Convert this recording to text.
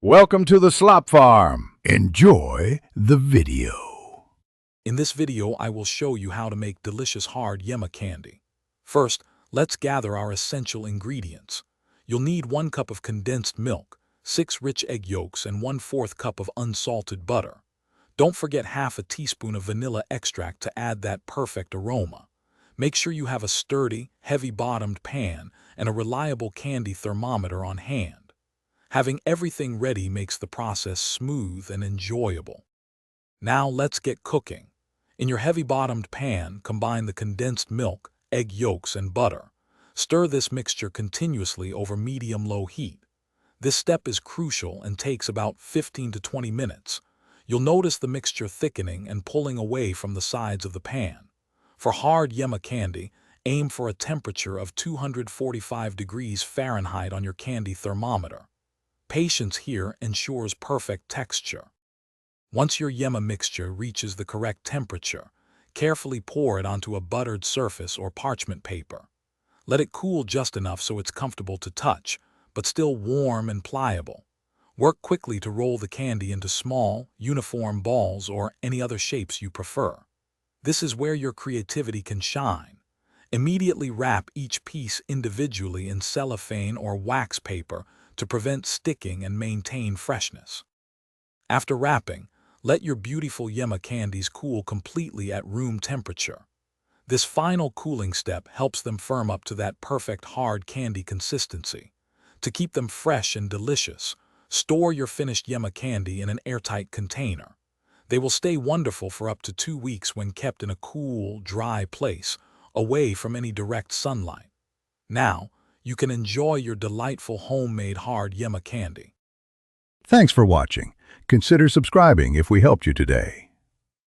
Welcome to the Slop Farm. Enjoy the video. In this video, I will show you how to make delicious hard Yema candy. First, let's gather our essential ingredients. You'll need 1 cup of condensed milk, 6 rich egg yolks, and 1/4 cup of unsalted butter. Don't forget half a teaspoon of vanilla extract to add that perfect aroma. Make sure you have a sturdy, heavy-bottomed pan and a reliable candy thermometer on hand. Having everything ready makes the process smooth and enjoyable. Now let's get cooking. In your heavy-bottomed pan, combine the condensed milk, egg yolks, and butter. Stir this mixture continuously over medium-low heat. This step is crucial and takes about 15 to 20 minutes. You'll notice the mixture thickening and pulling away from the sides of the pan. For hard Yema candy, aim for a temperature of 245 degrees Fahrenheit on your candy thermometer. Patience here ensures perfect texture. Once your Yema mixture reaches the correct temperature, carefully pour it onto a buttered surface or parchment paper. Let it cool just enough so it's comfortable to touch, but still warm and pliable. Work quickly to roll the candy into small, uniform balls or any other shapes you prefer. This is where your creativity can shine. Immediately wrap each piece individually in cellophane or wax paper to prevent sticking and maintain freshness. After wrapping, let your beautiful Yema candies cool completely at room temperature. This final cooling step helps them firm up to that perfect hard candy consistency. To keep them fresh and delicious, store your finished Yema candy in an airtight container. They will stay wonderful for up to 2 weeks when kept in a cool, dry place, away from any direct sunlight. Now, you can enjoy your delightful homemade hard Yema candy. Thanks for watching. Consider subscribing if we helped you today.